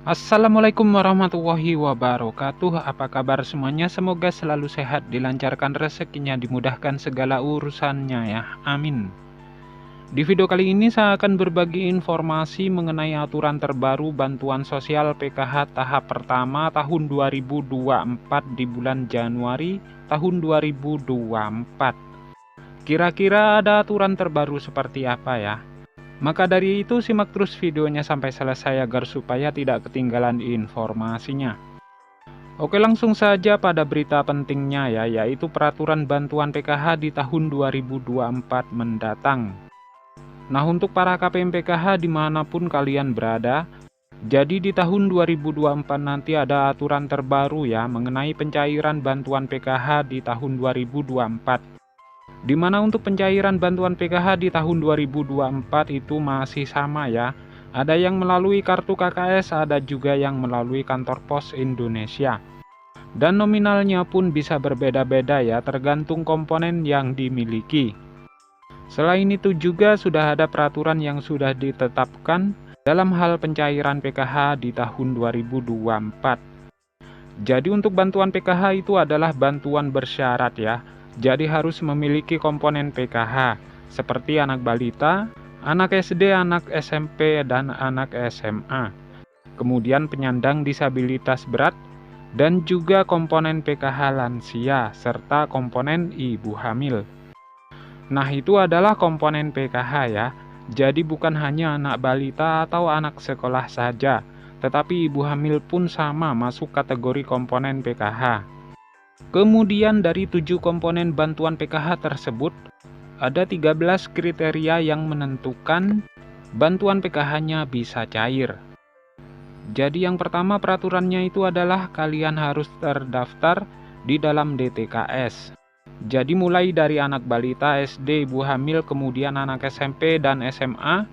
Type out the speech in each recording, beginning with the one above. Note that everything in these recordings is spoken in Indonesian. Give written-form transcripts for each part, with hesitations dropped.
Assalamualaikum warahmatullahi wabarakatuh. Apa kabar semuanya? Semoga selalu sehat, dilancarkan rezekinya, dimudahkan segala urusannya ya. Amin. Di video kali ini saya akan berbagi informasi mengenai aturan terbaru bantuan sosial PKH tahap pertama tahun 2024 di bulan Januari tahun 2024. Kira-kira ada aturan terbaru seperti apa ya? Maka dari itu simak terus videonya sampai selesai agar supaya tidak ketinggalan informasinya. Oke, langsung saja pada berita pentingnya ya, yaitu peraturan bantuan PKH di tahun 2024 mendatang. Nah, untuk para KPM PKH dimanapun kalian berada, jadi di tahun 2024 nanti ada aturan terbaru ya mengenai pencairan bantuan PKH di tahun 2024. Di mana untuk pencairan bantuan PKH di tahun 2024 itu masih sama ya. Ada yang melalui kartu KKS, ada juga yang melalui kantor pos Indonesia. Dan nominalnya pun bisa berbeda-beda ya, tergantung komponen yang dimiliki. Selain itu juga sudah ada peraturan yang sudah ditetapkan dalam hal pencairan PKH di tahun 2024. Jadi untuk bantuan PKH itu adalah bantuan bersyarat ya. Jadi harus memiliki komponen PKH seperti anak balita, anak SD, anak SMP, dan anak SMA. Kemudian penyandang disabilitas berat dan juga komponen PKH lansia serta komponen ibu hamil. Nah, itu adalah komponen PKH ya. Jadi bukan hanya anak balita atau anak sekolah saja, tetapi ibu hamil pun sama masuk kategori komponen PKH. Kemudian dari 7 komponen bantuan PKH tersebut, ada 13 kriteria yang menentukan bantuan PKH-nya bisa cair. Jadi yang pertama peraturannya itu adalah kalian harus terdaftar di dalam DTKS. Jadi mulai dari anak balita, SD, ibu hamil, kemudian anak SMP dan SMA,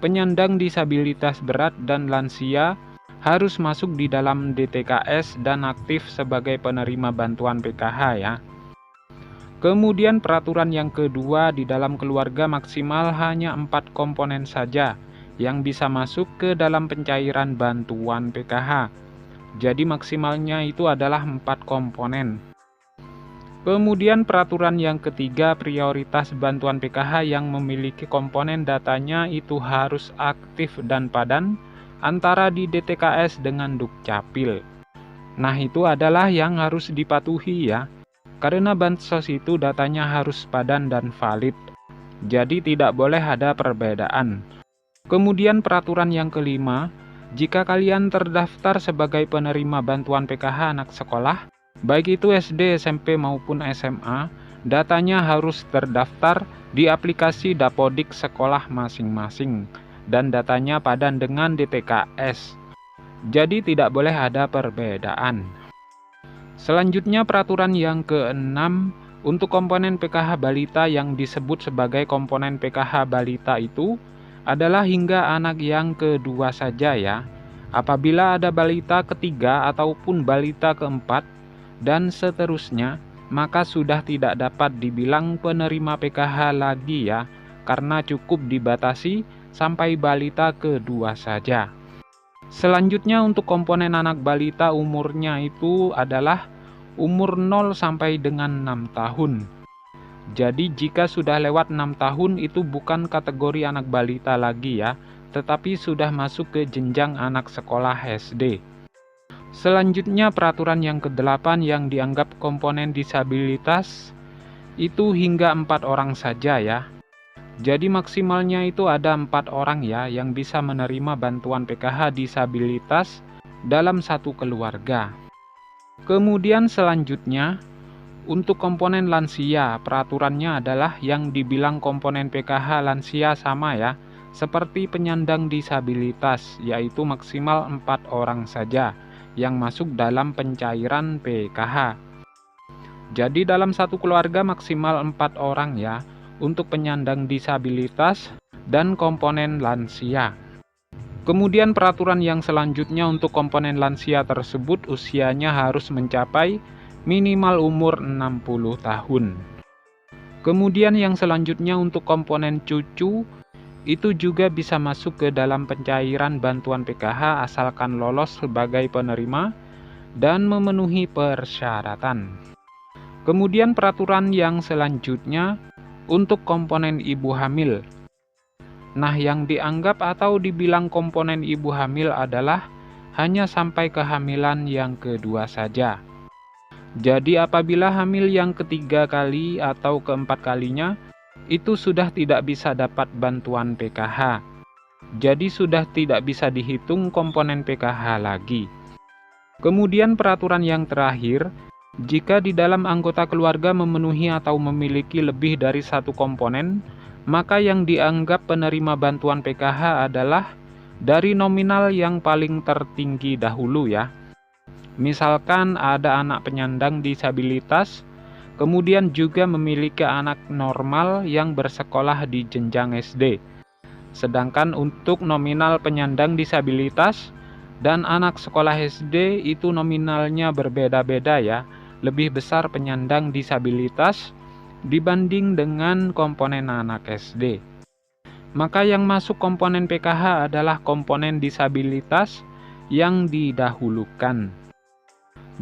penyandang disabilitas berat dan lansia, harus masuk di dalam DTKS dan aktif sebagai penerima bantuan PKH ya. Kemudian peraturan yang kedua, di dalam keluarga maksimal hanya 4 komponen saja yang bisa masuk ke dalam pencairan bantuan PKH. Jadi maksimalnya itu adalah 4 komponen. Kemudian peraturan yang ketiga, prioritas bantuan PKH yang memiliki komponen datanya itu harus aktif dan padan antara di DTKS dengan Dukcapil. Nah, itu adalah yang harus dipatuhi ya. Karena bansos itu datanya harus padan dan valid. Jadi tidak boleh ada perbedaan. Kemudian peraturan yang kelima, jika kalian terdaftar sebagai penerima bantuan PKH anak sekolah, baik itu SD, SMP maupun SMA, datanya harus terdaftar di aplikasi Dapodik sekolah masing-masing. Dan datanya padan dengan DTKS. Jadi tidak boleh ada perbedaan. Selanjutnya peraturan yang keenam, untuk komponen PKH balita yang disebut sebagai komponen PKH balita itu adalah hingga anak yang kedua saja ya. Apabila ada balita ketiga ataupun balita keempat dan seterusnya, maka sudah tidak dapat dibilang penerima PKH lagi ya, karena cukup dibatasi sampai balita kedua saja. Selanjutnya untuk komponen anak balita umurnya itu adalah umur 0 sampai dengan 6 tahun. Jadi jika sudah lewat 6 tahun itu bukan kategori anak balita lagi ya, tetapi sudah masuk ke jenjang anak sekolah SD. Selanjutnya peraturan yang ke-8 yang dianggap komponen disabilitas itu hingga 4 orang saja ya. Jadi maksimalnya itu ada 4 orang ya yang bisa menerima bantuan PKH disabilitas dalam satu keluarga. Kemudian selanjutnya, untuk komponen lansia, peraturannya adalah yang dibilang komponen PKH lansia sama ya, seperti penyandang disabilitas, yaitu maksimal 4 orang saja yang masuk dalam pencairan PKH. Jadi dalam satu keluarga maksimal 4 orang ya, untuk penyandang disabilitas dan komponen lansia. Kemudian peraturan yang selanjutnya untuk komponen lansia tersebut usianya harus mencapai minimal umur 60 tahun. Kemudian yang selanjutnya untuk komponen cucu itu juga bisa masuk ke dalam pencairan bantuan PKH asalkan lolos sebagai penerima dan memenuhi persyaratan. Kemudian peraturan yang selanjutnya untuk komponen ibu hamil. Nah, yang dianggap atau dibilang komponen ibu hamil adalah hanya sampai kehamilan yang kedua saja. Jadi apabila hamil yang ketiga kali atau keempat kalinya, itu sudah tidak bisa dapat bantuan PKH. Jadi sudah tidak bisa dihitung komponen PKH lagi. Kemudian peraturan yang terakhir, jika di dalam anggota keluarga memenuhi atau memiliki lebih dari satu komponen, maka yang dianggap penerima bantuan PKH adalah dari nominal yang paling tertinggi dahulu ya. Misalkan ada anak penyandang disabilitas, kemudian juga memiliki anak normal yang bersekolah di jenjang SD. Sedangkan untuk nominal penyandang disabilitas dan anak sekolah SD itu nominalnya berbeda-beda ya. Lebih besar penyandang disabilitas dibanding dengan komponen anak SD. Maka yang masuk komponen PKH adalah komponen disabilitas yang didahulukan.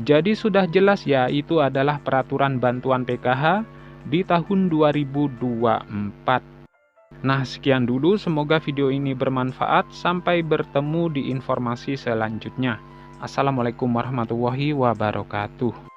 Jadi sudah jelas ya, itu adalah peraturan bantuan PKH di tahun 2024. Nah, sekian dulu, semoga video ini bermanfaat. Sampai bertemu di informasi selanjutnya. Assalamualaikum warahmatullahi wabarakatuh.